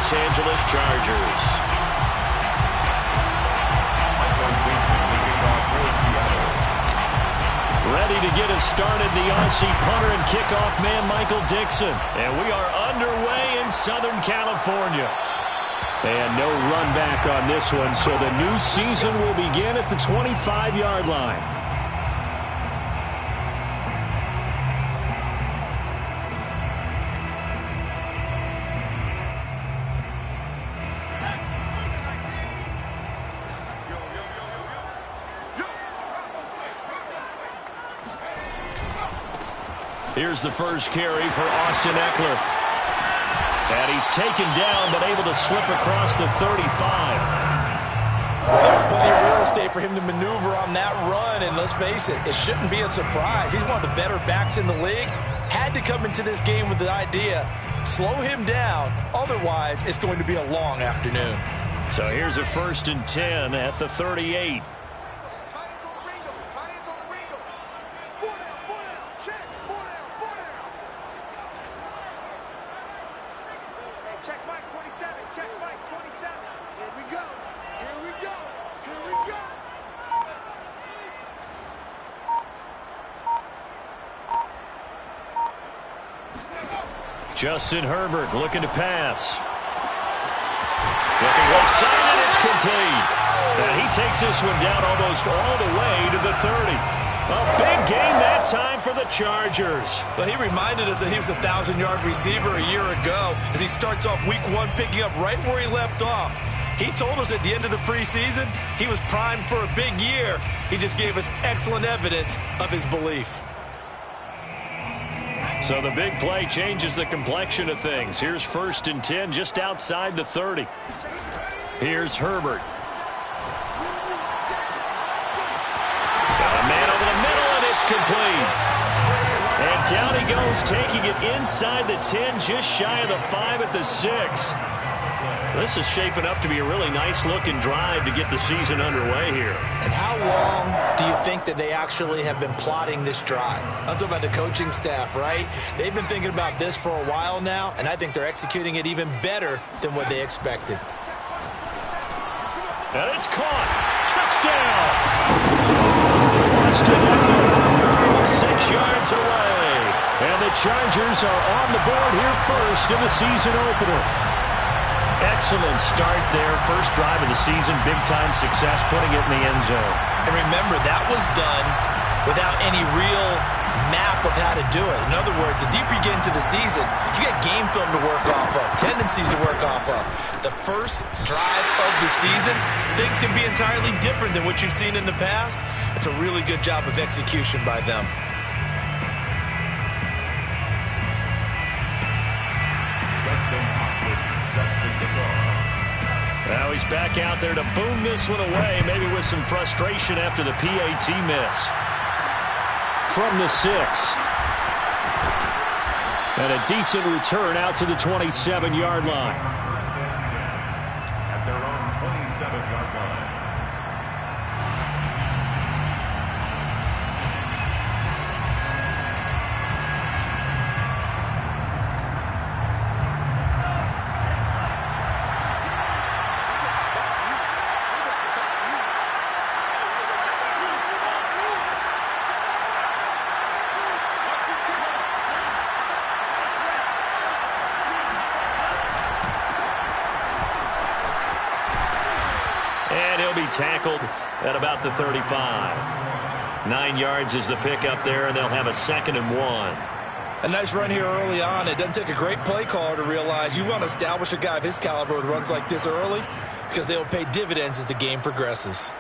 Los Angeles Chargers. Ready to get us started, the Aussie punter and kickoff man, Michael Dixon. And we are underway in Southern California. And no run back on this one, so the new season will begin at the 25-yard line. Here's the first carry for Austin Ekeler. And he's taken down, but able to slip across the 35. There's plenty of real estate for him to maneuver on that run, and let's face it, it shouldn't be a surprise. He's one of the better backs in the league. Had to come into this game with the idea, slow him down, otherwise it's going to be a long afternoon. So here's a 1st and 10 at the 38. Justin Herbert looking to pass. Looking left side, and it's complete. And he takes this one down almost all the way to the 30. A big game that time for the Chargers. Well, he reminded us that he was a 1,000-yard receiver a year ago as he starts off week 1 picking up right where he left off. He told us at the end of the preseason he was primed for a big year. He just gave us excellent evidence of his belief. So the big play changes the complexion of things. Here's 1st and 10 just outside the 30. Here's Herbert. Got a man over the middle, and it's complete. And down he goes, taking it inside the 10, just shy of the 5 at the 6. This is shaping up to be a really nice-looking drive to get the season underway here. And how long do you think that they actually have been plotting this drive? I'm talking about the coaching staff, right? They've been thinking about this for a while now, and I think they're executing it even better than what they expected. And it's caught. Touchdown! Austin Ekeler from 6 yards away. And the Chargers are on the board here first in the season opener. Excellent start there. First drive of the season. Big-time success, putting it in the end zone. And remember, that was done without any real map of how to do it. In other words, the deeper you get into the season, you get game film to work off of, tendencies to work off of. The first drive of the season, things can be entirely different than what you've seen in the past. It's a really good job of execution by them. Now he's back out there to boom this one away, maybe with some frustration after the PAT miss. From the 6. And a decent return out to the 27-yard line. First and 10 at their own 27-yard line. And he'll be tackled at about the 35. 9 yards is the pickup there, and they'll have a 2nd and 1. A nice run here early on. It doesn't take a great play caller to realize you want to establish a guy of his caliber with runs like this early because they will pay dividends as the game progresses.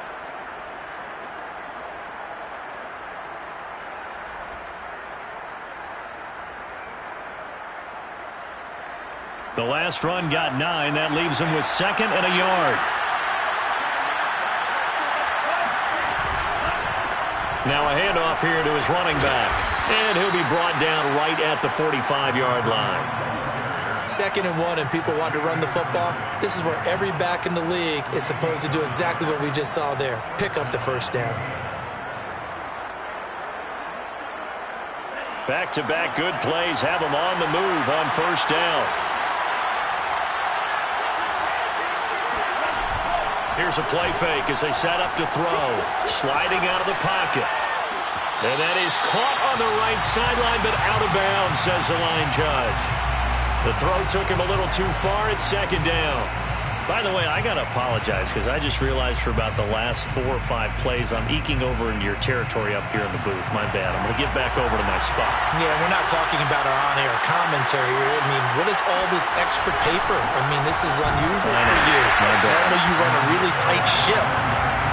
The last run got 9. That leaves him with 2nd and a yard. Now a handoff here to his running back. And he'll be brought down right at the 45-yard line. 2nd and 1 and people want to run the football. This is where every back in the league is supposed to do exactly what we just saw there. Pick up the first down. Back-to-back good plays have him on the move on first down. Here's a play fake as they set up to throw. Sliding out of the pocket. And that is caught on the right sideline, but out of bounds, says the line judge. The throw took him a little too far. It's second down. By the way, I got to apologize because I just realized for about the last 4 or 5 plays, I'm eking over into your territory up here in the booth. My bad. I'm going to get back over to my spot. Yeah, we're not talking about our on-air commentary. I mean, what is all this extra paper? I mean, this is unusual for you. Normally you run a really tight ship.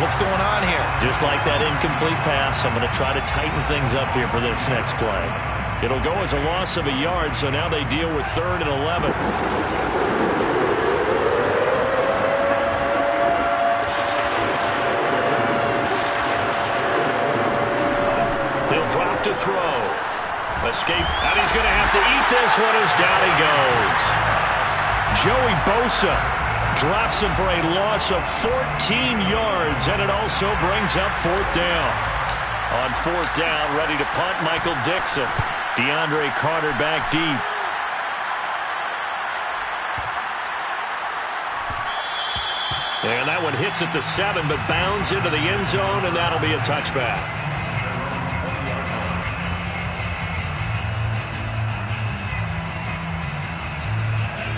What's going on here? Just like that incomplete pass, I'm going to try to tighten things up here for this next play. It'll go as a loss of a yard, so now they deal with 3rd and 11. He'll drop to throw. Escape, and he's going to have to eat this one as down he goes. Joey Bosa drops him for a loss of 14 yards, and it also brings up 4th down. On 4th down, ready to punt, Michael Dixon. DeAndre Carter back deep. And that one hits at the 7, but bounds into the end zone, and that'll be a touchback.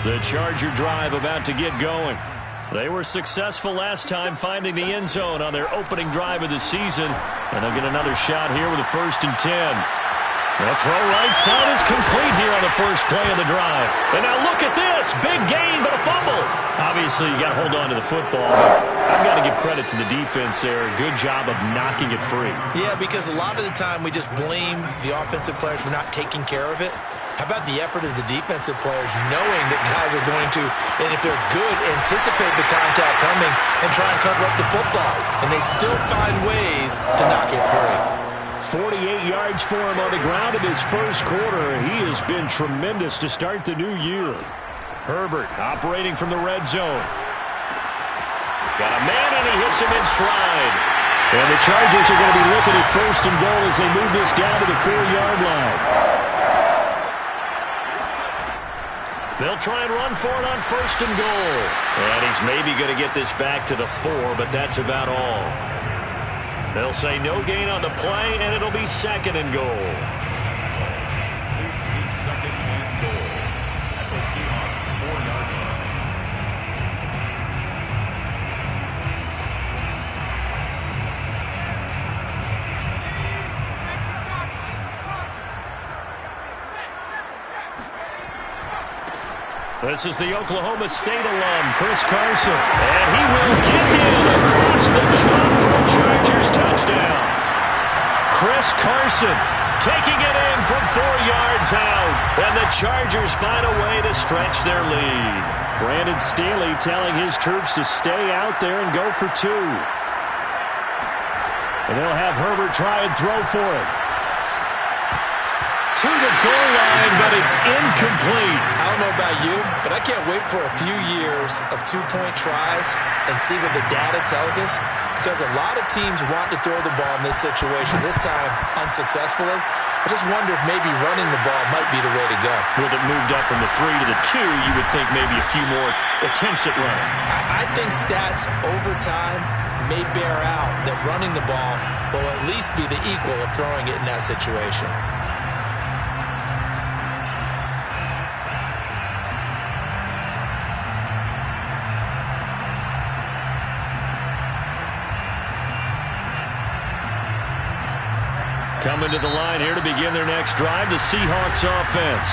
The Charger drive about to get going. They were successful last time finding the end zone on their opening drive of the season, and they'll get another shot here with a 1st and 10. The throw right side is complete here on the first play of the drive. And now look at this. Big gain, but a fumble. Obviously, you got to hold on to the football, but I've got to give credit to the defense there. Good job of knocking it free. Yeah, because a lot of the time we just blame the offensive players for not taking care of it. How about the effort of the defensive players knowing that guys are going to, and if they're good, anticipate the contact coming and try and cover up the football. And they still find ways to knock it free. 48 yards for him on the ground in his first quarter. He has been tremendous to start the new year. Herbert operating from the red zone. Got a man, and he hits him in stride. And the Chargers are going to be looking at 1st and goal as they move this down to the 4-yard line. They'll try and run for it on 1st and goal. And he's maybe going to get this back to the 4, but that's about all. They'll say no gain on the play, and it'll be 2nd and goal. Moves to 2nd and goal at the Seahawks 4-yard line. This is the Oklahoma State alum, Chris Carson. And he will get him across the chalk for a Chargers touchdown. Chris Carson taking it in from 4 yards out. And the Chargers find a way to stretch their lead. Brandon Staley telling his troops to stay out there and go for 2. And they'll have Herbert try and throw for it. To the goal line, but it's incomplete. I don't know about you, but I can't wait for a few years of 2-point tries and see what the data tells us, because a lot of teams want to throw the ball in this situation, this time unsuccessfully. I just wonder if maybe running the ball might be the way to go. With it moved up from the 3 to the 2, you would think maybe a few more attempts at running. I think stats over time may bear out that running the ball will at least be the equal of throwing it in that situation. Coming to the line here to begin their next drive, the Seahawks offense.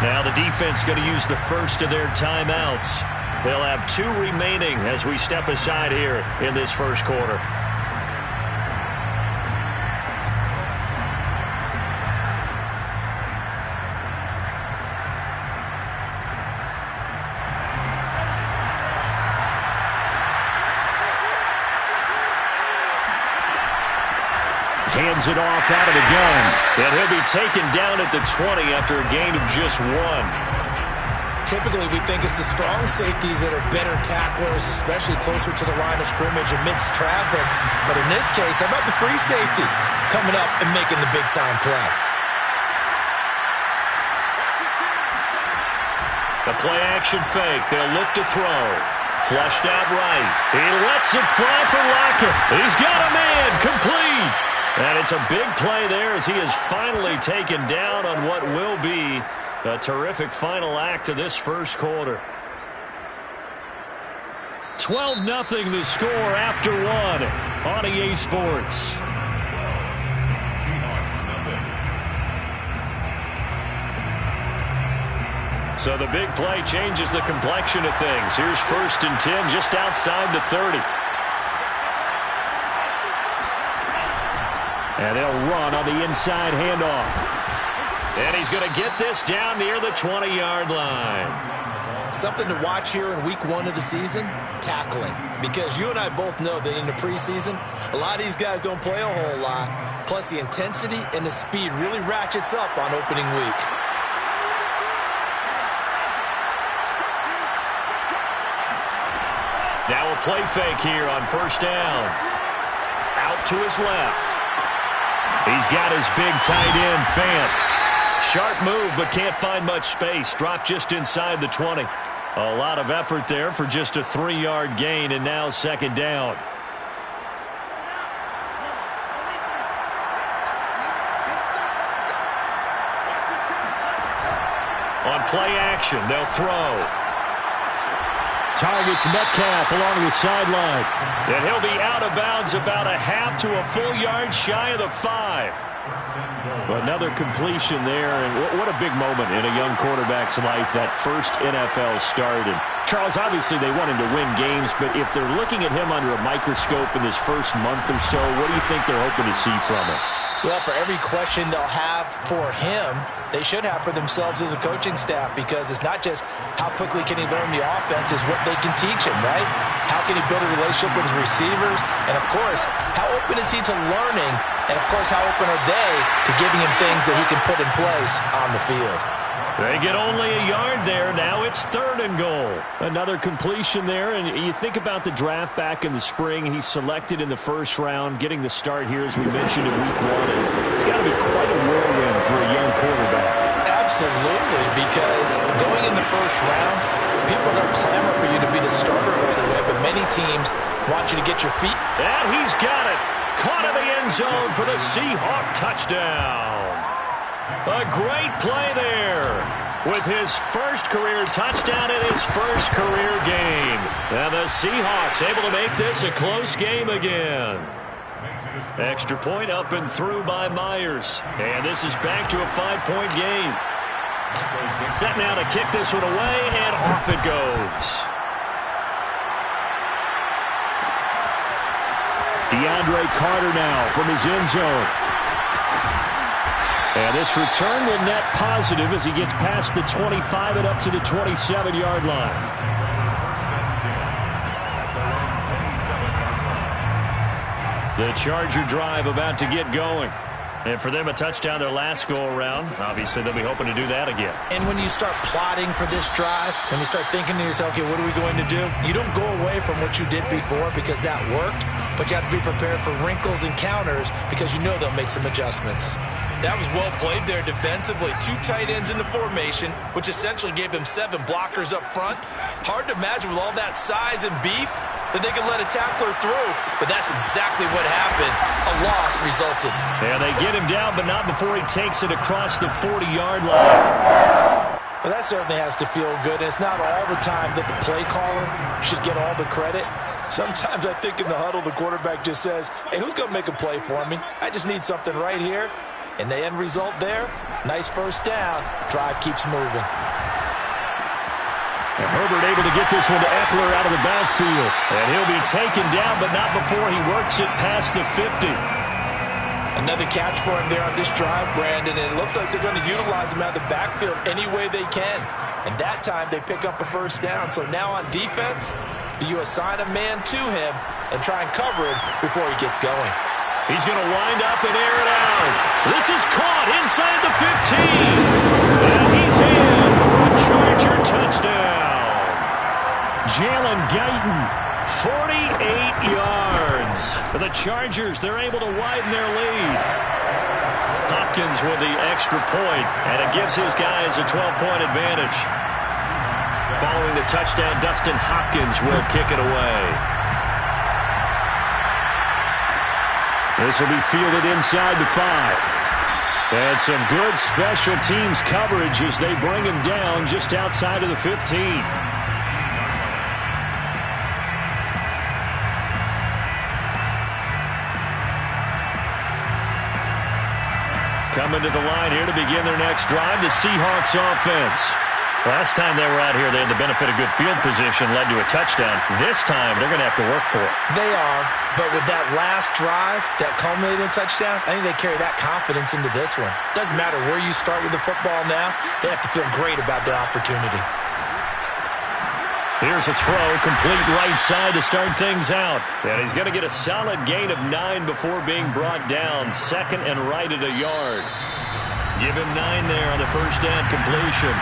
Now the defense going to use the first of their timeouts. They'll have 2 remaining as we step aside here in this first quarter. Hands it off out of the gun. And he'll be taken down at the 20 after a gain of just 1. Typically, we think it's the strong safeties that are better tacklers, especially closer to the line of scrimmage amidst traffic. But in this case, how about the free safety coming up and making the big-time play? The play-action fake. They'll look to throw. Flushed out right. He lets it fly for Lockett. He's got a man. Complete. And it's a big play there as he is finally taken down on what will be a terrific final act of this first quarter. 12-0 the score after one on EA Sports. So the big play changes the complexion of things. Here's 1st and 10 just outside the 30. And they'll run on the inside handoff. And he's going to get this down near the 20-yard line. Something to watch here in week 1 of the season, tackling. Because you and I both know that in the preseason, a lot of these guys don't play a whole lot. Plus the intensity and the speed really ratchets up on opening week. Now a play fake here on 1st down. Out to his left. He's got his big tight end, Fant. Sharp move, but can't find much space. Dropped just inside the 20. A lot of effort there for just a 3-yard gain, and now 2nd down. On play action, they'll throw. Targets Metcalf along the sideline. And he'll be out of bounds about a half to a full yard shy of the 5. Another completion there, and what a big moment in a young quarterback's life, that first NFL start. And Charles, obviously they want him to win games, but if they're looking at him under a microscope in his first month or so, what do you think they're hoping to see from him? Well, for every question they'll have for him, they should have for themselves as a coaching staff, because it's not just how quickly can he learn the offense, it's what they can teach him, right? How can he build a relationship with his receivers? And, of course, how open is he to learning? And, of course, how open are they to giving him things that he can put in place on the field? They get only a yard there. Now it's 3rd and goal. Another completion there, and you think about the draft back in the spring. He's selected in the 1st round, getting the start here, as we mentioned, in week 1. And it's got to be quite a whirlwind for a young quarterback. Absolutely, because going in the 1st round, people are going to clamor for you to be the starter right away, but many teams want you to get your feet. And he's got it. Caught in the end zone for the Seahawk touchdown. A great play there with his first career touchdown in his first career game. And the Seahawks able to make this a close game again. Extra point up and through by Myers. And this is back to a 5-point game. Set now to kick this one away, and off it goes. DeAndre Carter now from his end zone. And this return will net positive as he gets past the 25 and up to the 27-yard line. The Charger drive about to get going. And for them, a touchdown their last go-around. Obviously, they'll be hoping to do that again. And when you start plotting for this drive, when you start thinking to yourself, okay, what are we going to do? You don't go away from what you did before because that worked, but you have to be prepared for wrinkles and counters because you know they'll make some adjustments. That was well played there defensively. 2 tight ends in the formation, which essentially gave them 7 blockers up front. Hard to imagine with all that size and beef that they could let a tackler through, but that's exactly what happened. A loss resulted. Yeah, they get him down, but not before he takes it across the 40-yard line. Well, that certainly has to feel good. And it's not all the time that the play caller should get all the credit. Sometimes I think in the huddle, the quarterback just says, hey, who's going to make a play for me? I just need something right here. And the end result there, nice 1st down. Drive keeps moving. And Herbert able to get this one to Eckler out of the backfield. And he'll be taken down, but not before he works it past the 50. Another catch for him there on this drive, Brandon. And it looks like they're going to utilize him out of the backfield any way they can. And that time they pick up a 1st down. So now on defense, do you assign a man to him and try and cover him before he gets going? He's going to wind up and air it out. This is caught inside the 15. And he's in for a Charger touchdown. Jalen Guyton, 48 yards. For the Chargers, they're able to widen their lead. Hopkins with the extra point, and it gives his guys a 12-point advantage. Following the touchdown, Dustin Hopkins will kick it away. This will be fielded inside the 5. And some good special teams coverage as they bring him down just outside of the 15. Coming to the line here to begin their next drive, the Seahawks offense. Last time they were out here, they had the benefit of good field position, led to a touchdown. This time, they're going to have to work for it. They are, but with that last drive, that culminating touchdown, I think they carry that confidence into this one. Doesn't matter where you start with the football now, they have to feel great about their opportunity. Here's a throw, complete right side to start things out. And he's going to get a solid gain of 9 before being brought down. Second and right at a yard. Give him 9 there on the first down completion.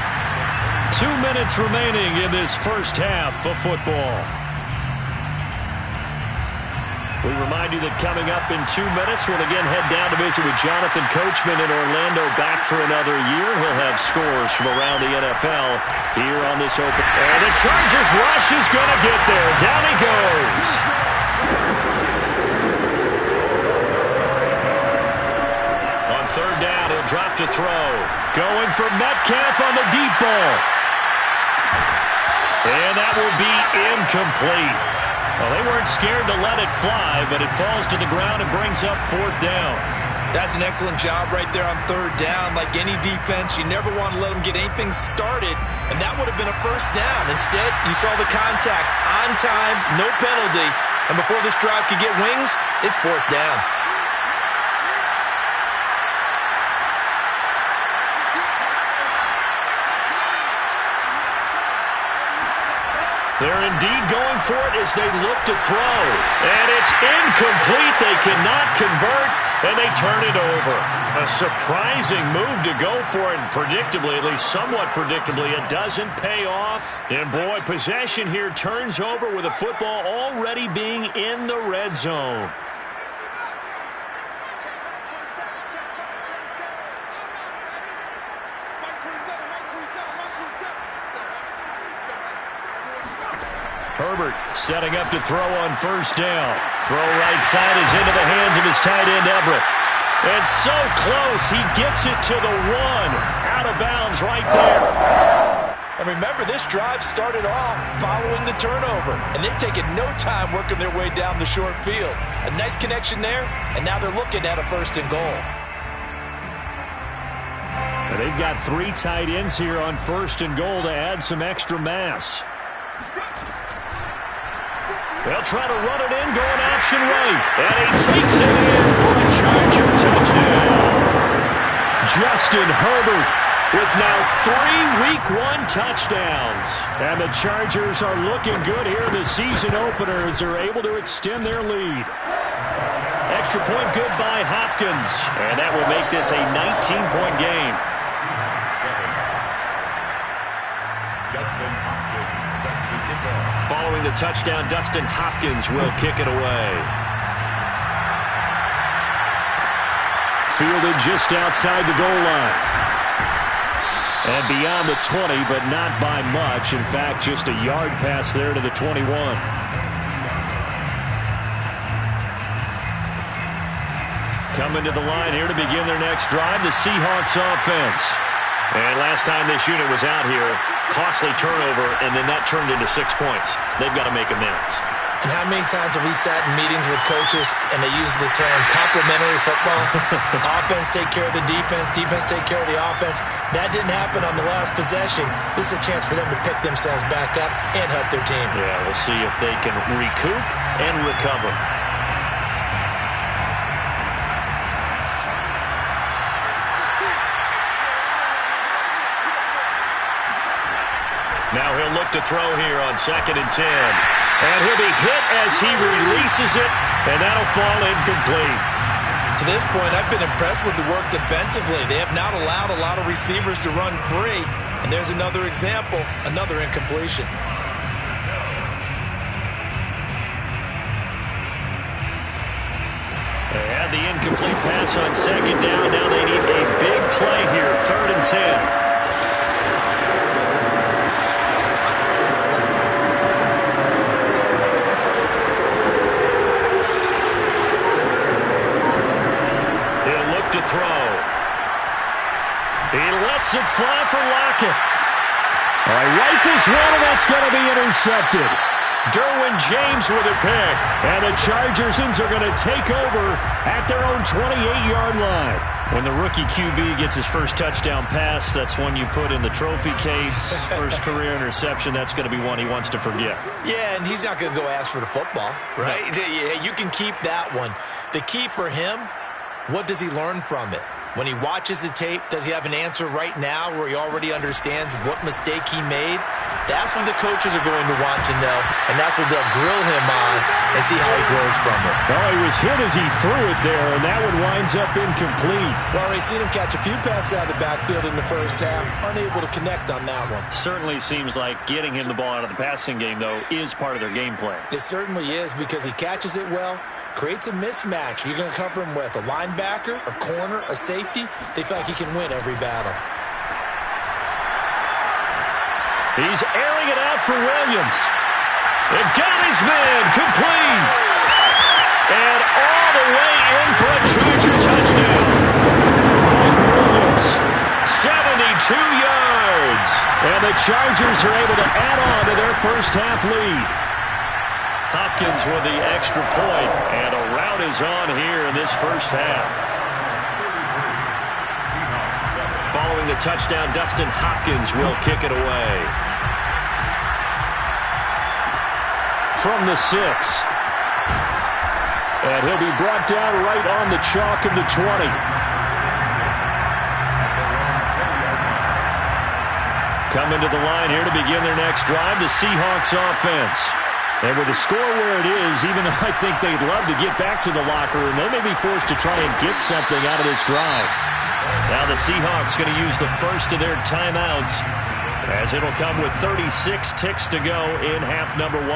2 minutes remaining in this first half of football. We remind you that coming up in 2 minutes, we'll again head down to visit with Jonathan Coachman in Orlando, back for another year. He'll have scores from around the NFL here on this open. And the Chargers rush is going to get there. Down he goes. On third down, he'll drop to throw. Going for Metcalf on the deep ball. And that will be incomplete. Well, they weren't scared to let it fly, but it falls to the ground and brings up fourth down. That's an excellent job right there on third down. Like any defense, you never want to let them get anything started, and that would have been a first down. Instead, you saw the contact on time, no penalty, and before this drive could get wings, it's fourth down. They're indeed going for it as they look to throw. And it's incomplete. They cannot convert, and they turn it over. A surprising move to go for it, and predictably, at least somewhat predictably, it doesn't pay off. And boy, possession here turns over with the football already being in the red zone. Herbert setting up to throw on first down. Throw right side is into the hands of his tight end, Everett. And so close, he gets it to the 1. Out of bounds right there. And remember, this drive started off following the turnover, and they've taken no time working their way down the short field. A nice connection there, and now they're looking at a first and goal. And they've got 3 tight ends here on first and goal to add some extra mass. They'll try to run it in, going option right. And he takes it in for a Charger touchdown. Justin Herbert with now 3 Week 1 touchdowns. And the Chargers are looking good here in the season opener as they're able to extend their lead. Extra point good by Hopkins. And that will make this a 19-point game. Dustin Hopkins set to kick off. Following the touchdown, Dustin Hopkins will kick it away. Fielded just outside the goal line. And beyond the 20, but not by much. In fact, just a yard pass there to the 21. Coming to the line here to begin their next drive, the Seahawks offense. And last time this unit was out here, costly turnover, and then that turned into 6 points. They've got to make amends. And how many times have we sat in meetings with coaches and they use the term complementary football? Offense take care of the defense, defense take care of the offense. That didn't happen on the last possession. This is a chance for them to pick themselves back up and help their team. Yeah, we'll see if they can recoup and recover. Now he'll look to throw here on 2nd and 10. And he'll be hit as he releases it, and that'll fall incomplete. To this point, I've been impressed with the work defensively. They have not allowed a lot of receivers to run free. And there's another example, another incompletion. They had the incomplete pass on 2nd down. Now they need a big play here, 3rd and 10. lets it fly for Lockett. All right, rifles one, and that's going to be intercepted. Derwin James with a pick. And the Chargers are going to take over at their own 28-yard line. When the rookie QB gets his first touchdown pass, that's one you put in the trophy case. First career interception, that's going to be one he wants to forget. Yeah, and he's not going to go ask for the football, right? No. Yeah, you can keep that one. The key for him, what does he learn from it? When he watches the tape, does he have an answer right now where he already understands what mistake he made? That's what the coaches are going to want to know, and that's what they'll grill him on and see how he grows from it. Well, he was hit as he threw it there, and that one winds up incomplete. Well, I've seen him catch a few passes out of the backfield in the first half, unable to connect on that one. Certainly seems like getting him the ball out of the passing game, though, is part of their game plan. It certainly is, because he catches it well, creates a mismatch. You're going to cover him with a linebacker, a corner, a safety. They feel like he can win every battle. He's airing it out for Williams. And got his man complete. And all the way in for a Charger touchdown. Mike Williams, 72 yards. And the Chargers are able to add on to their first half lead. Hopkins with the extra point, and a rout is on here in this first half. Following the touchdown, Dustin Hopkins will kick it away. From the 6. And he'll be brought down right on the chalk of the 20. Coming to the line here to begin their next drive, the Seahawks offense. And with the score where it is, even though I think they'd love to get back to the locker room, they may be forced to try and get something out of this drive. Now the Seahawks going to use the first of their timeouts, as it'll come with 36 ticks to go in half number 1.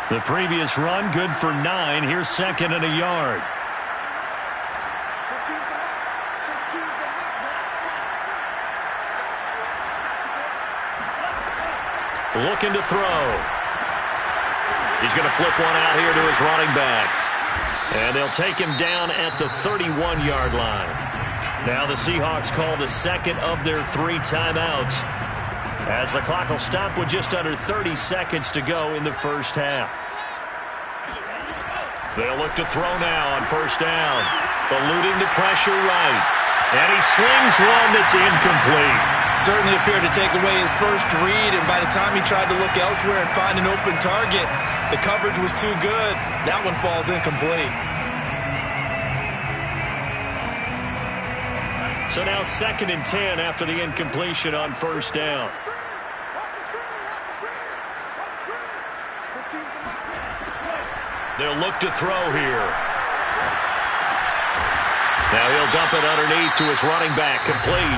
The previous run, good for 9. Here's second and a yard. Looking to throw. He's going to flip one out here to his running back. And they'll take him down at the 31-yard line. Now the Seahawks call the second of their 3 timeouts, as the clock will stop with just under 30 seconds to go in the first half. They'll look to throw now on first down. Eluding the pressure right. And he slings one that's incomplete. Certainly appeared to take away his first read, and by the time he tried to look elsewhere and find an open target, the coverage was too good. That one falls incomplete. So now second and 10 after the incompletion on first down. They'll look to throw here. Now he'll dump it underneath to his running back, complete.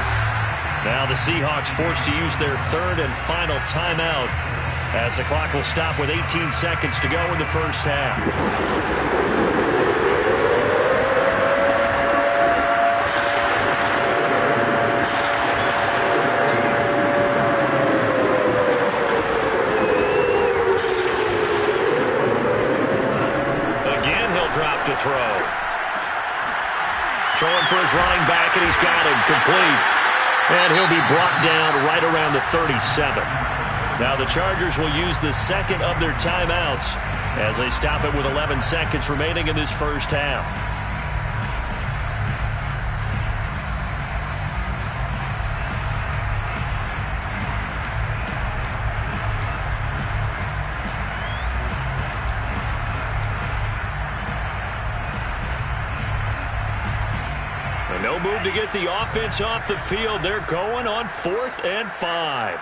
Now the Seahawks forced to use their third and final timeout, as the clock will stop with 18 seconds to go in the first half. Drop to throw. Throwing for his running back, and he's got him complete. And he'll be brought down right around the 37. Now the Chargers will use the second of their timeouts as they stop it with 11 seconds remaining in this first half. No move to get the offense off the field. They're going on 4th and 5.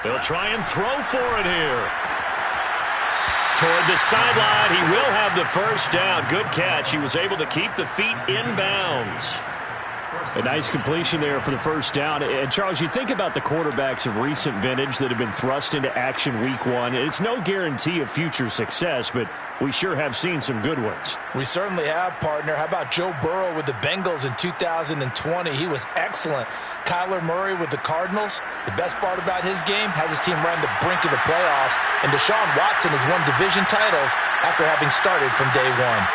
They'll try and throw for it here. Toward the sideline, he will have the first down. Good catch. He was able to keep the feet in bounds. A nice completion there for the first down. And, Charles, you think about the quarterbacks of recent vintage that have been thrust into action week one. It's no guarantee of future success, but we sure have seen some good ones. We certainly have, partner. How about Joe Burrow with the Bengals in 2020? He was excellent. Kyler Murray with the Cardinals. The best part about his game has his team run the brink of the playoffs. And Deshaun Watson has won division titles after having started from day one.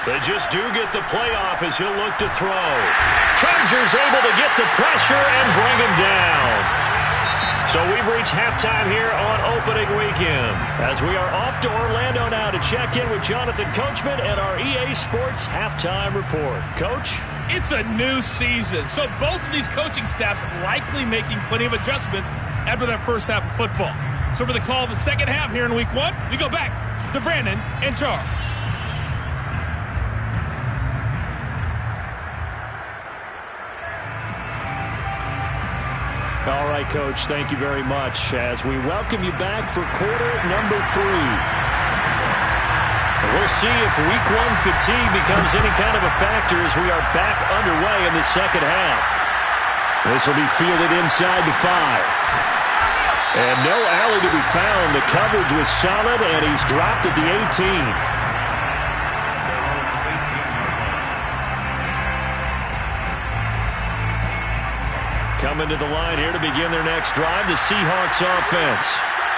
They just do get the playoff as he'll look to throw. Chargers able to get the pressure and bring him down. So we've reached halftime here on opening weekend as we are off to Orlando now to check in with Jonathan Coachman and our EA Sports halftime report. Coach? It's a new season, so both of these coaching staffs likely making plenty of adjustments after that first half of football. So for the call of the second half here in week one, we go back to Brandon and Charles. All right, Coach, thank you very much as we welcome you back for quarter number 3. We'll see if week one fatigue becomes any kind of a factor as we are back underway in the second half. This will be fielded inside the 5. And no alley to be found. The coverage was solid, and he's dropped at the 18. Coming to the line here to begin their next drive, the Seahawks offense.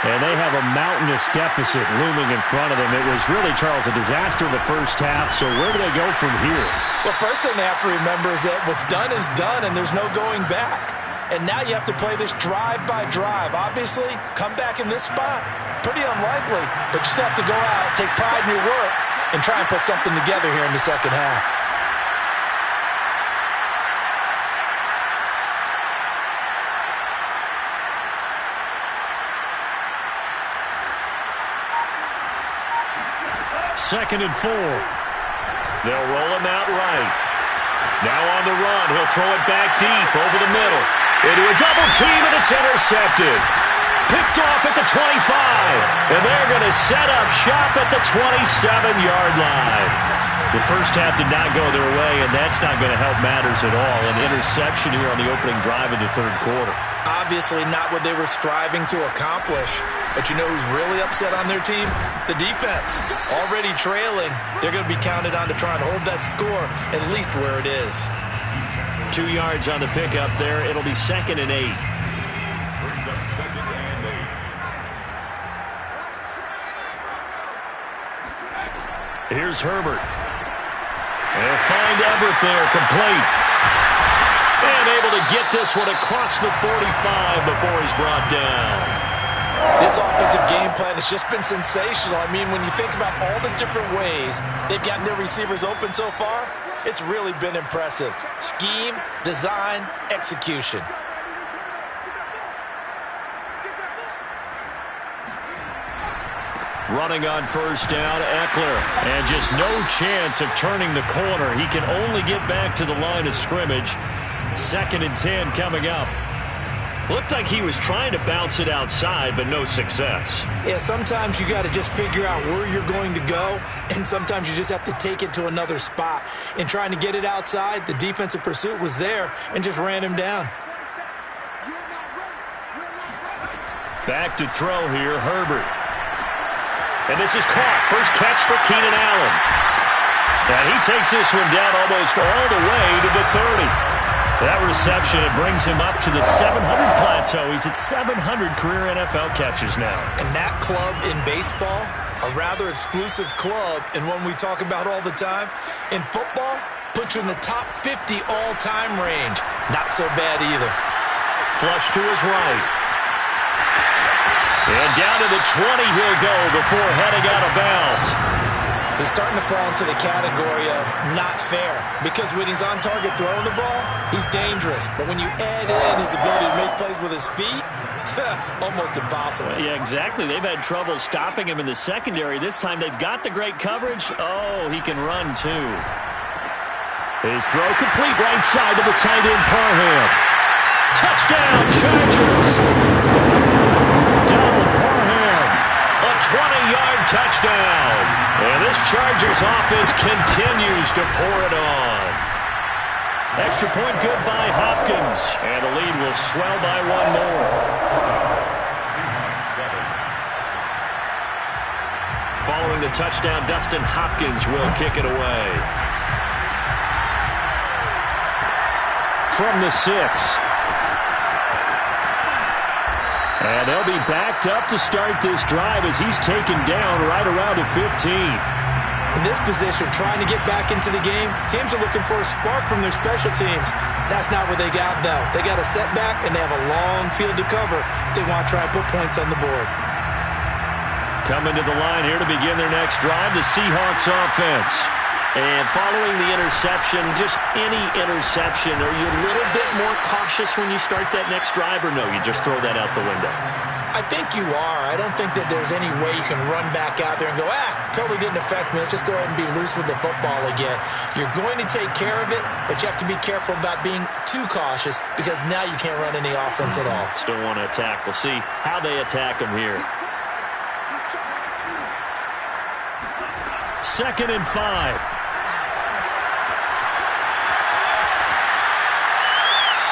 And they have a mountainous deficit looming in front of them. It was really, Charles, a disaster in the first half. So where do they go from here? Well, first thing they have to remember is that what's done is done, and there's no going back. And now you have to play this drive by drive. Obviously, come back in this spot, pretty unlikely. But you still have to go out, take pride in your work, and try and put something together here in the second half. Second and 4. They'll roll him out right. Now on the run. He'll throw it back deep over the middle. Into a double team, and it's intercepted. Picked off at the 25. And they're going to set up shop at the 27-yard line. The first half did not go their way, and that's not going to help matters at all. An interception here on the opening drive of the third quarter. Obviously not what they were striving to accomplish. But you know who's really upset on their team? The defense. Already trailing. They're going to be counted on to try and hold that score at least where it is. 2 yards on the pickup there. It'll be 2nd and 8. Brings up 2nd and 8. Here's Herbert. They'll find Everett there, complete. And able to get this one across the 45 before he's brought down. This offensive game plan has just been sensational. I mean, when you think about all the different ways they've gotten their receivers open so far, it's really been impressive. Scheme, design, execution. Running on first down, Eckler. And just no chance of turning the corner. He can only get back to the line of scrimmage. 2nd and 10 coming up. Looked like he was trying to bounce it outside, but no success. Yeah, sometimes you got to just figure out where you're going to go, and sometimes you just have to take it to another spot. In trying to get it outside, the defensive pursuit was there and just ran him down. Back to throw here, Herbert. And this is caught. First catch for Keenan Allen. And he takes this one down almost all the way to the 30. That reception, it brings him up to the 700 plateau. He's at 700 career NFL catches now. And that club in baseball, a rather exclusive club, and one we talk about all the time. In football, puts you in the top 50 all-time range. Not so bad either. Flush to his right. And down to the 20 he'll go before heading out of bounds. He's starting to fall into the category of not fair, because when he's on target throwing the ball, he's dangerous. But when you add in his ability to make plays with his feet, almost impossible. Yeah, exactly. They've had trouble stopping him in the secondary. This time they've got the great coverage. Oh, he can run too. His throw complete right side to the tight end, Parham. Touchdown, Chargers! Donald Parham 20-yard touchdown. And this Chargers offense continues to pour it on. Extra point good by Hopkins. And the lead will swell by one more. Following the touchdown, Dustin Hopkins will kick it away. From the 6. And they'll be backed up to start this drive as he's taken down right around the 15. In this position, trying to get back into the game, teams are looking for a spark from their special teams. That's not what they got, though. They got a setback, and they have a long field to cover if they want to try and put points on the board. Coming to the line here to begin their next drive, the Seahawks offense. And following the interception, just any interception, are you a little bit more cautious when you start that next drive, or no, you just throw that out the window? I think you are. I don't think that there's any way you can run back out there and go, totally didn't affect me. Let's just go ahead and be loose with the football again. You're going to take care of it, but you have to be careful about being too cautious because now you can't run any offense at all. Still want to attack. We'll see how they attack them here. 2nd and 5.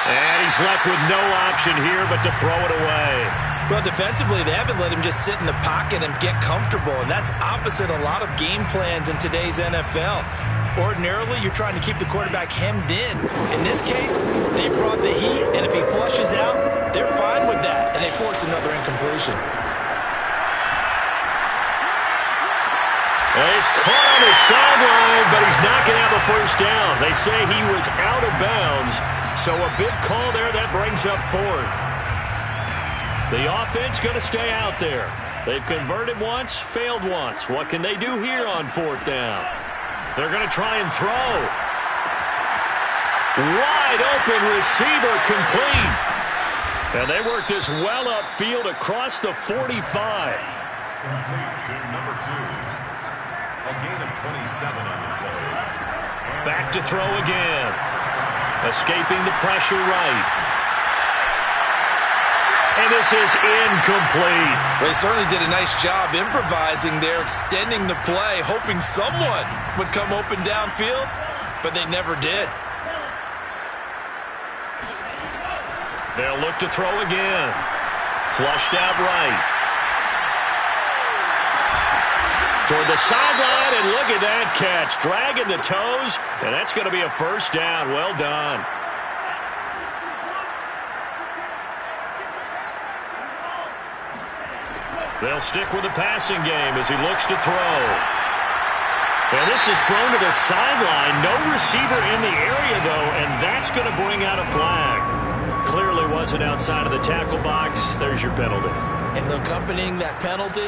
And he's left with no option here but to throw it away. Well, defensively, they haven't let him just sit in the pocket and get comfortable, and that's opposite a lot of game plans in today's NFL. Ordinarily, you're trying to keep the quarterback hemmed in. In this case, they brought the heat, and if he flushes out, they're fine with that, and they force another incompletion. He's caught on his sideline, but he's not going to have a first down. They say he was out of bounds, so a big call there that brings up 4th. The offense going to stay out there. They've converted once, failed once. What can they do here on 4th down? They're going to try and throw. Wide open receiver complete. And they work this well upfield across the 45. Number 2. A gain of 27 on the play. Back to throw again. Escaping the pressure right. And this is incomplete. Well, they certainly did a nice job improvising there, extending the play, hoping someone would come open downfield, but they never did. They'll look to throw again. Flushed out right. Toward the sideline, and look at that catch. Dragging the toes, and that's going to be a first down. Well done. They'll stick with the passing game as he looks to throw. And this is thrown to the sideline. No receiver in the area, though, and that's going to bring out a flag. Clearly wasn't outside of the tackle box. There's your penalty. And accompanying that penalty,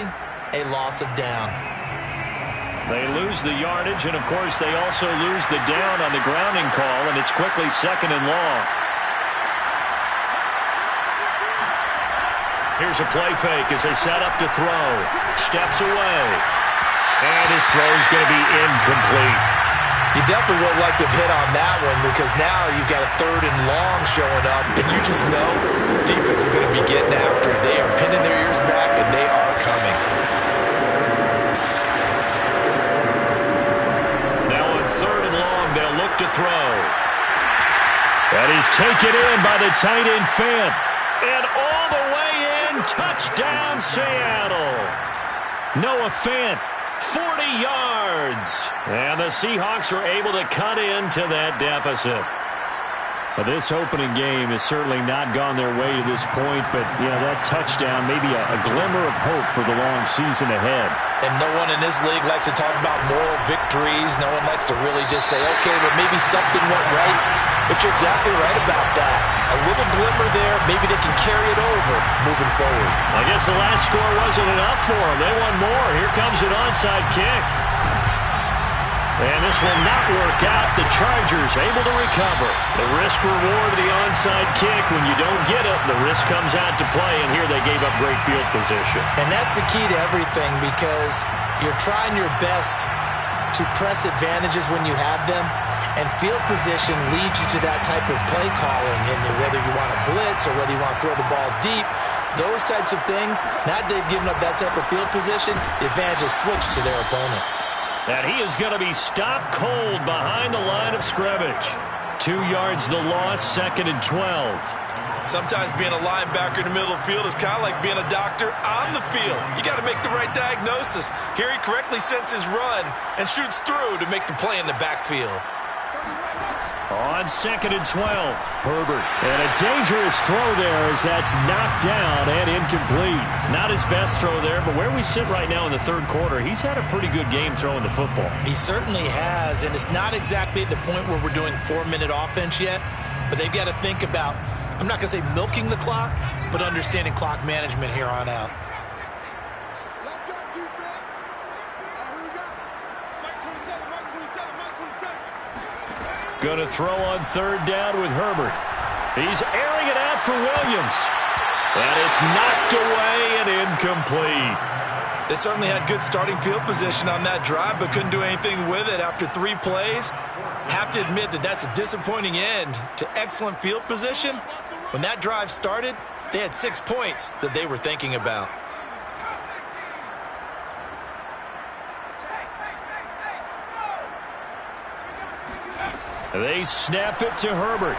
a loss of down. They lose the yardage, and, of course, they also lose the down on the grounding call, and it's quickly 2nd and long. Here's a play fake as they set up to throw. Steps away. And his throw's going to be incomplete. You definitely would like to have hit on that one because now you've got a 3rd and long showing up, and you just know defense is going to be getting after it. They are pinning their ears back, and they are coming. To throw. And he's taken in by the tight end Fant. And all the way in, touchdown Seattle. Noah Fant, 40 yards. And the Seahawks are able to cut into that deficit. Well, this opening game has certainly not gone their way to this point, but, that touchdown may be a glimmer of hope for the long season ahead. And no one in this league likes to talk about moral victories. No one likes to really just say, okay, but maybe something went right. But you're exactly right about that. A little glimmer there. Maybe they can carry it over moving forward. I guess the last score wasn't enough for them. They want more. Here comes an onside kick. And this will not work out. The Chargers able to recover. The risk-reward of the onside kick. When you don't get it, the risk comes out to play. And here they gave up great field position. And that's the key to everything because you're trying your best to press advantages when you have them. And field position leads you to that type of play calling. And whether you want to blitz or whether you want to throw the ball deep, those types of things, now that they've given up that type of field position, the advantage is switched to their opponent. And he is going to be stopped cold behind the line of scrimmage. 2 yards the loss, 2nd and 12. Sometimes being a linebacker in the middle of the field is kind of like being a doctor on the field. You got to make the right diagnosis. Here he correctly senses run and shoots through to make the play in the backfield. On 2nd and 12, Herbert. And a dangerous throw there as that's knocked down and incomplete. Not his best throw there, but where we sit right now in the third quarter, he's had a pretty good game throwing the football. He certainly has, and it's not exactly at the point where we're doing 4-minute offense yet, but they've got to think about, I'm not going to say milking the clock, but understanding clock management here on out. Going to throw on 3rd down with Herbert. He's airing it out for Williams. And it's knocked away and incomplete. They certainly had good starting field position on that drive, but couldn't do anything with it after 3 plays. Have to admit that that's a disappointing end to excellent field position. When that drive started, they had 6 points that they were thinking about. They snap it to Herbert.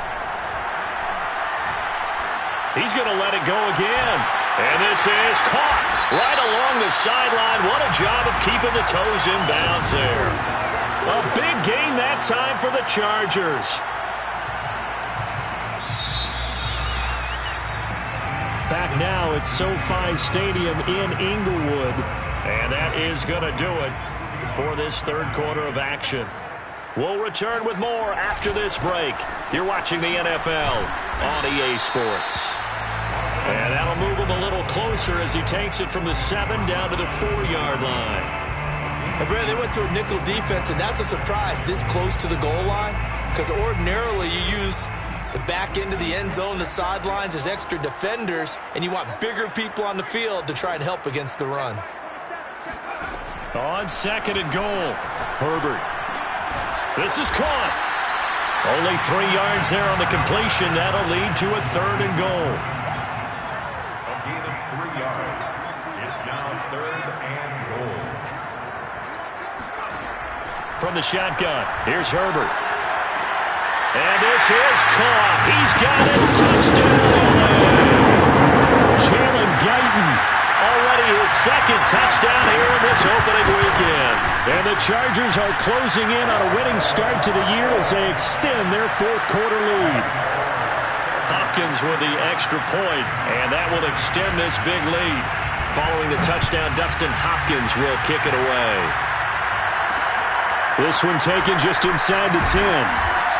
He's going to let it go again. And this is caught right along the sideline. What a job of keeping the toes in bounds there. A big gain that time for the Chargers. Back now at SoFi Stadium in Inglewood. And that is going to do it for this third quarter of action. We'll return with more after this break. You're watching the NFL on EA Sports. And that'll move him a little closer as he takes it from the 7 down to the 4-yard line. And Brad, they went to a nickel defense, and that's a surprise this close to the goal line, because ordinarily you use the back end of the end zone, the sidelines as extra defenders, and you want bigger people on the field to try and help against the run. On 2nd and goal, Herbert. This is caught. Only 3 yards there on the completion. That'll lead to a 3rd and goal. A gain of 3 yards. It's now 3rd and goal. From the shotgun, here's Herbert. And this is caught. He's got it. Touchdown. Jalen Guyton. Already his 2nd touchdown here in this opening weekend. And the Chargers are closing in on a winning start to the year as they extend their 4th quarter lead. Hopkins with the extra point, and that will extend this big lead. Following the touchdown, Dustin Hopkins will kick it away. This one taken just inside the 10.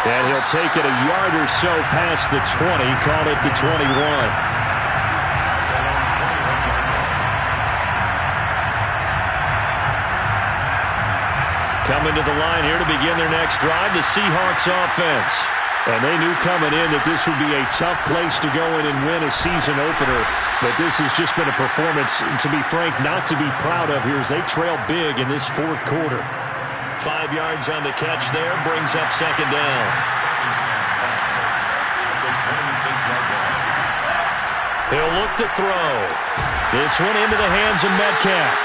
And he'll take it a yard or so past the 20, call it the 21. Coming to the line here to begin their next drive, the Seahawks offense. And they knew coming in that this would be a tough place to go in and win a season opener. But this has just been a performance, to be frank, not to be proud of here as they trail big in this 4th quarter. 5 yards on the catch there, brings up 2nd down. He'll look to throw. This one into the hands of Metcalf.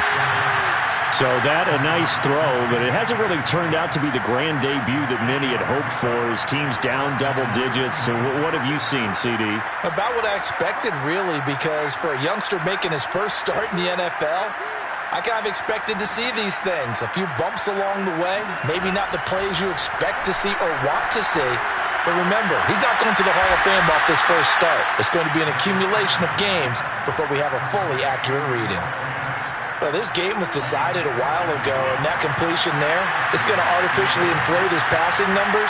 So that a nice throw, but it hasn't really turned out to be the grand debut that many had hoped for. His team's down double digits. So what have you seen, CD? About what I expected, really, because for a youngster making his first start in the NFL, I kind of expected to see these things. A few bumps along the way, maybe not the plays you expect to see or want to see. But remember, he's not going to the Hall of Fame off this first start. It's going to be an accumulation of games before we have a fully accurate reading. Well, this game was decided a while ago, and that completion there is going to artificially inflate his passing numbers.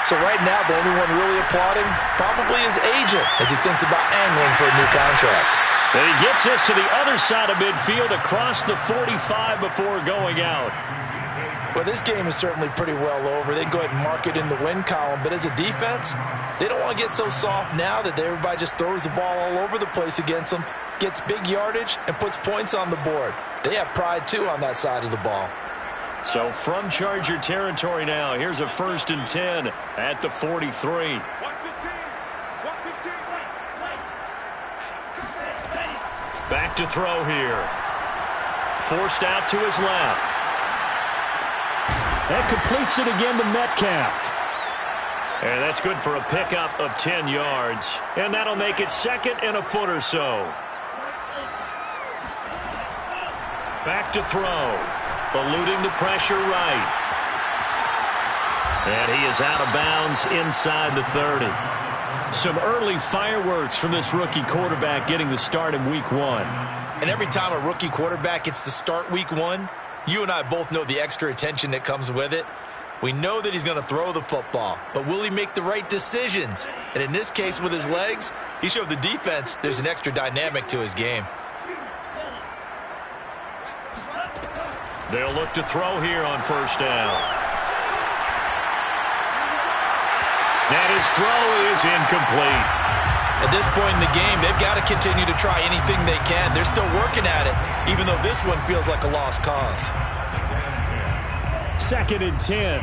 So right now, the only one really applauding probably his agent as he thinks about angling for a new contract. And he gets us to the other side of midfield across the 45 before going out. Well, this game is certainly pretty well over. They can go ahead and mark it in the win column. But as a defense, they don't want to get so soft now that everybody just throws the ball all over the place against them, gets big yardage, and puts points on the board. They have pride, too, on that side of the ball. So from Charger territory now, here's a 1st and 10 at the 43. Back to throw here. Forced out to his left. That completes it again to Metcalf. And that's good for a pickup of 10 yards. And that'll make it 2nd and a foot or so. Back to throw. Eluding the pressure right. And he is out of bounds inside the 30. Some early fireworks from this rookie quarterback getting the start in week 1. And every time a rookie quarterback gets to start week 1, you and I both know the extra attention that comes with it. We know that he's going to throw the football, but will he make the right decisions? And in this case, with his legs, he showed the defense there's an extra dynamic to his game. They'll look to throw here on first down. And his throw is incomplete. At this point in the game, they've got to continue to try anything they can. They're still working at it, even though this one feels like a lost cause. 2nd and 10.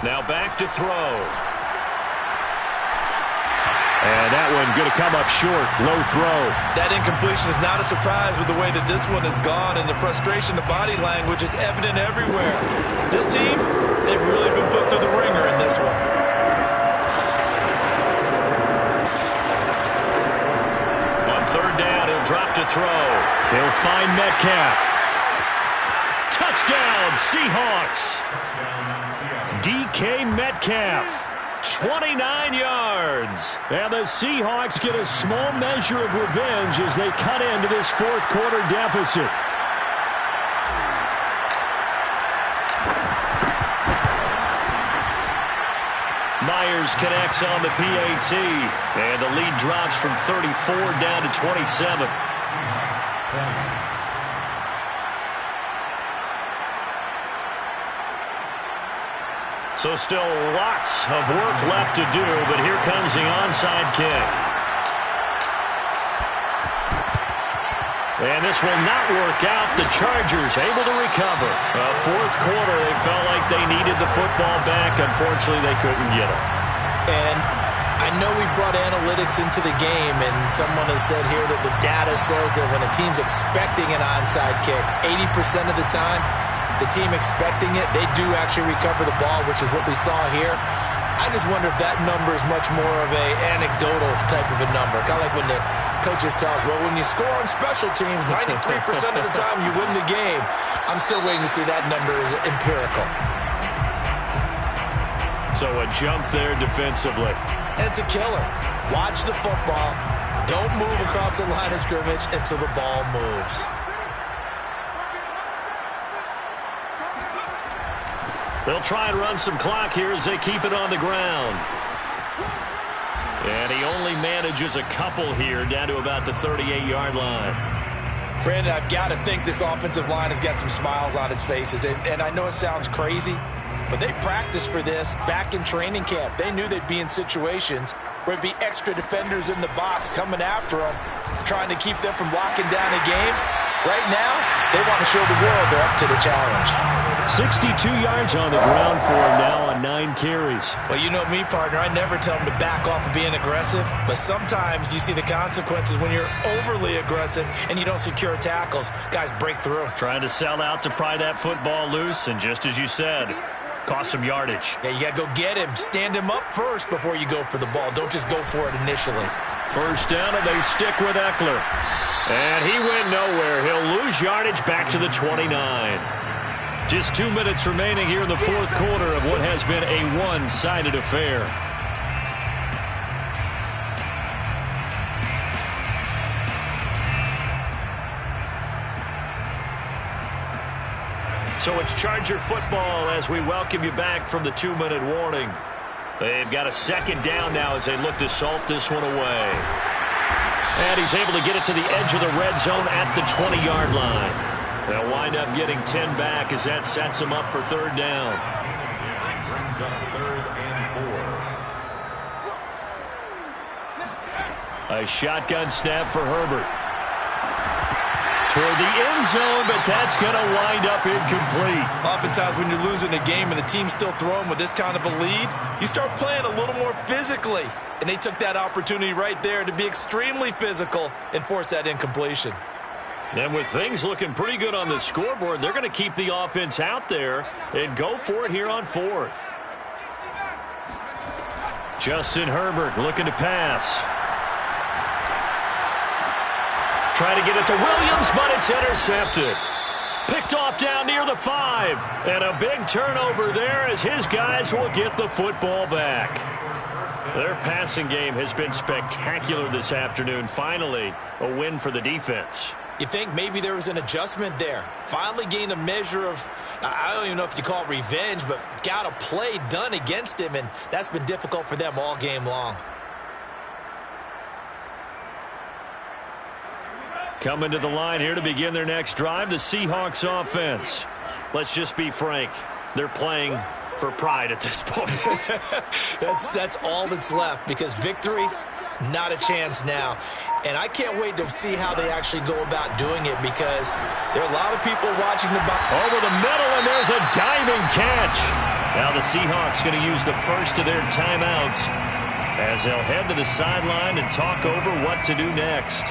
Now back to throw. And that one going to come up short. Low throw. That incompletion is not a surprise with the way that this one has gone, and the frustration, the body language is evident everywhere. This team, they've really been put through the ringer in this one. On 3rd down, he'll drop to throw. He'll find Metcalf. Touchdown, Seahawks. DK Metcalf. 29 yards. And the Seahawks get a small measure of revenge as they cut into this 4th quarter deficit. Myers connects on the PAT. And the lead drops from 34 down to 27. So still lots of work left to do, but here comes the onside kick. And this will not work out. The Chargers able to recover. 4th quarter, they felt like they needed the football back. Unfortunately, they couldn't get it. And I know we brought analytics into the game, and someone has said here that the data says that when a team's expecting an onside kick, 80% of the time, the team expecting it, they do actually recover the ball, which is what we saw here. I just wonder if that number is much more of a anecdotal type of a number. Kind of like when the coaches tell us, well, when you score on special teams, 93% of the time you win the game. I'm still waiting to see that number is empirical. So a jump there defensively. And it's a killer. Watch the football. Don't move across the line of scrimmage until the ball moves. They'll try and run some clock here as they keep it on the ground. And he only manages a couple here down to about the 38-yard line. Brandon, I've got to think this offensive line has got some smiles on its faces. And I know it sounds crazy, but they practiced for this back in training camp. They knew they'd be in situations where it'd be extra defenders in the box coming after them, trying to keep them from locking down a game. Right now, they want to show the world they're up to the challenge. 62 yards on the ground for him now on 9 carries. Well, you know me, partner. I never tell them to back off of being aggressive, but sometimes you see the consequences when you're overly aggressive and you don't secure tackles. Guys break through. Trying to sell out to pry that football loose, and just as you said, cost some yardage. Yeah, you got to go get him. Stand him up first before you go for the ball. Don't just go for it initially. First down, and they stick with Eckler. And he went nowhere. He'll lose yardage back to the 29. Just 2 minutes remaining here in the 4th quarter of what has been a one-sided affair. So it's Charger football as we welcome you back from the 2-minute warning. They've got a 2nd down now as they look to salt this one away. And he's able to get it to the edge of the red zone at the 20-yard line. They'll wind up getting 10 back as that sets them up for 3rd down. Brings up 3rd and 4. A shotgun snap for Herbert. toward the end zone, but that's going to wind up incomplete. Oftentimes when you're losing a game and the team's still throwing with this kind of a lead, you start playing a little more physically. And they took that opportunity right there to be extremely physical and force that incompletion. And with things looking pretty good on the scoreboard, they're going to keep the offense out there and go for it here on 4th. Justin Herbert looking to pass. Try to get it to Williams, but it's intercepted. Picked off down near the 5. And a big turnover there as his guys will get the football back. Their passing game has been spectacular this afternoon. Finally, a win for the defense. You think maybe there was an adjustment there. Finally gained a measure of, I don't even know if you call it revenge, but got a play done against him, and that's been difficult for them all game long. Coming to the line here to begin their next drive, the Seahawks offense. Let's just be frank. They're playing for pride at this point. That's all that's left, because victory, not a chance now. And I can't wait to see how they actually go about doing it, because there are a lot of people watching the ball. Over the middle, and there's a diving catch. Now the Seahawks going to use the first of their timeouts as they'll head to the sideline and talk over what to do next.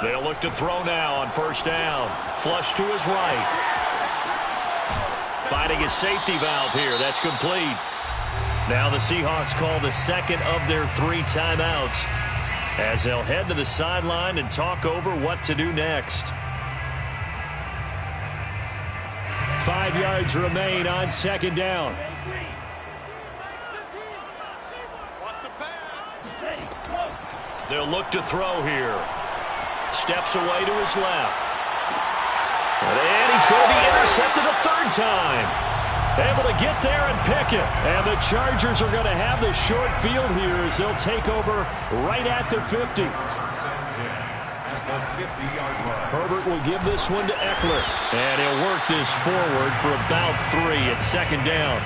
They'll look to throw now on first down. Flush to his right. Finding his safety valve here. That's complete. Now the Seahawks call the second of their 3 timeouts as they'll head to the sideline and talk over what to do next. 5 yards remain on second down. They'll look to throw here. Steps away to his left. And he's going to be intercepted a 3rd time. Able to get there and pick it. And the Chargers are going to have the short field here as they'll take over right at the 50. Herbert will give this one to Eckler. And he'll work this forward for about 3 at second down.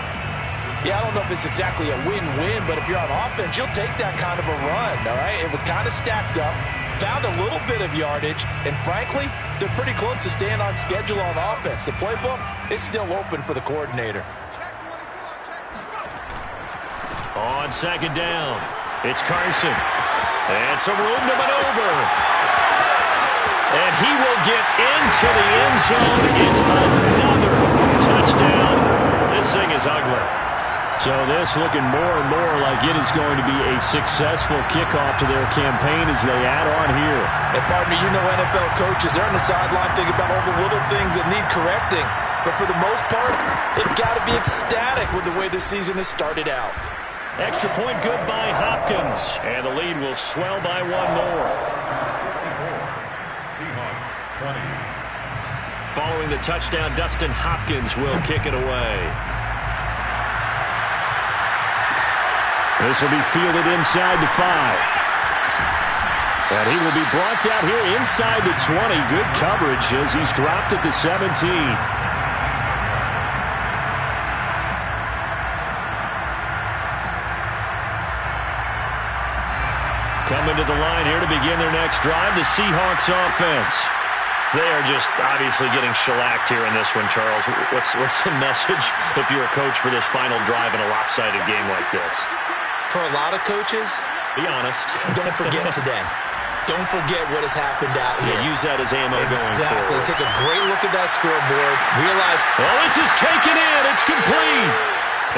Yeah, I don't know if it's exactly a win-win, but if you're on offense, you'll take that kind of a run, all right? It was kind of stacked up, found a little bit of yardage, and frankly, they're pretty close to staying on schedule on offense. The playbook is still open for the coordinator. On second down, it's Carson. And some room to maneuver. And he will get into the end zone. It's another touchdown. This thing is ugly. So this looking more and more like it is going to be a successful kickoff to their campaign as they add on here. And partner, you know NFL coaches, they're on the sideline thinking about all the little things that need correcting. But for the most part, they've got to be ecstatic with the way this season has started out. Extra point good by Hopkins. And the lead will swell by 1 more. Seahawks 20. Following the touchdown, Dustin Hopkins will kick it away. This will be fielded inside the 5. And he will be brought down here inside the 20. Good coverage as he's dropped at the 17. Coming to the line here to begin their next drive, the Seahawks offense. They are just obviously getting shellacked here in this one, Charles. What's the message if you're a coach for this final drive in a lopsided game like this? For a lot of coaches, be honest. Don't forget today. Don't forget what has happened out here. Yeah, use that as ammo going Exactly. forward. Take a great look at that scoreboard. Realize, well, this is taken in. It's complete.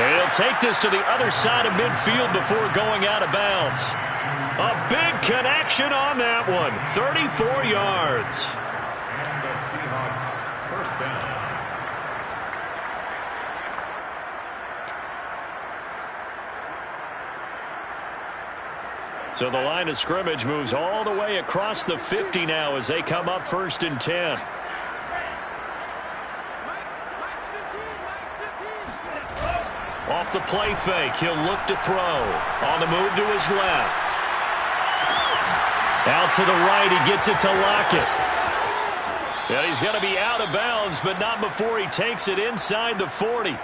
And he'll take this to the other side of midfield before going out of bounds. A big connection on that one. 34 yards. And the Seahawks first down. So the line of scrimmage moves all the way across the 50 now as they come up 1st and 10. Off the play fake, he'll look to throw. On the move to his left. Out to the right, he gets it to Lockett. And he's going to be out of bounds, but not before he takes it inside the 40.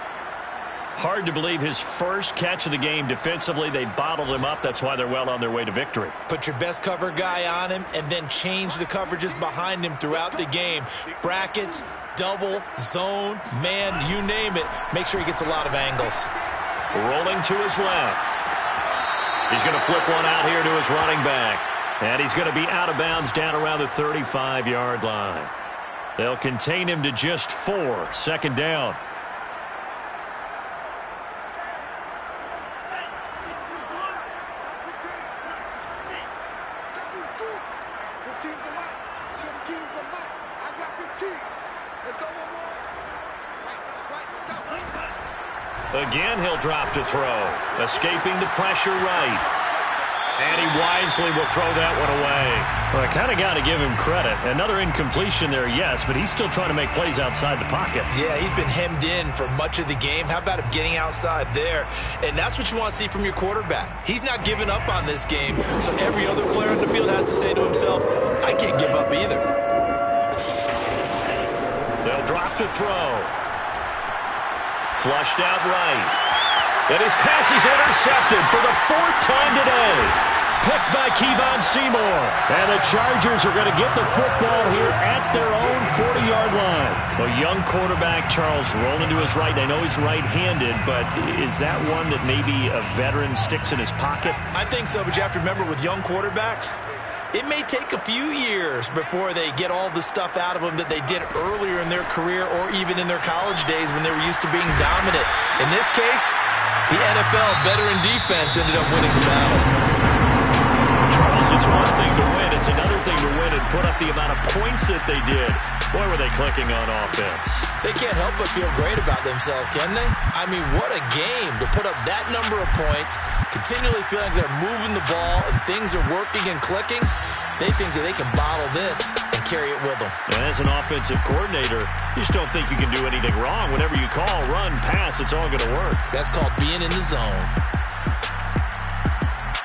Hard to believe his first catch of the game defensively. They bottled him up. That's why they're well on their way to victory. Put your best cover guy on him and then change the coverages behind him throughout the game. Brackets, double, zone, man, you name it. Make sure he gets a lot of angles. Rolling to his left. He's going to flip one out here to his running back. And he's going to be out of bounds down around the 35-yard line. They'll contain him to just 4. 2nd down. Again, he'll drop to throw. Escaping the pressure right. And he wisely will throw that one away. Well, I kind of got to give him credit. Another incompletion there, yes, but he's still trying to make plays outside the pocket. Yeah, he's been hemmed in for much of the game. How about him getting outside there? And that's what you want to see from your quarterback. He's not giving up on this game, so every other player on the field has to say to himself, I can't give up either. They'll drop to throw. Flushed out right. And his pass is intercepted for the 4th time today. Picked by Kevon Seymour. And the Chargers are going to get the football here at their own 40-yard line. A young quarterback, Charles, rolling to his right. I know he's right-handed, but is that one that maybe a veteran sticks in his pocket? I think so, but you have to remember with young quarterbacks, it may take a few years before they get all the stuff out of them that they did earlier in their career or even in their college days when they were used to being dominant. In this case, the NFL veteran defense ended up winning the battle. Charles, it's one thing to win. It's another thing to win and put up the amount of points that they did. Boy, were they clicking on offense. They can't help but feel great about themselves, can they? I mean, what a game to put up that number of points, continually feeling they're moving the ball and things are working and clicking. They think that they can bottle this and carry it with them. And as an offensive coordinator, you just don't think you can do anything wrong. Whatever you call, run, pass, it's all going to work. That's called being in the zone.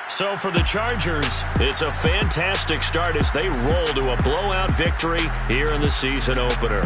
So for the Chargers, it's a fantastic start as they roll to a blowout victory here in the season opener.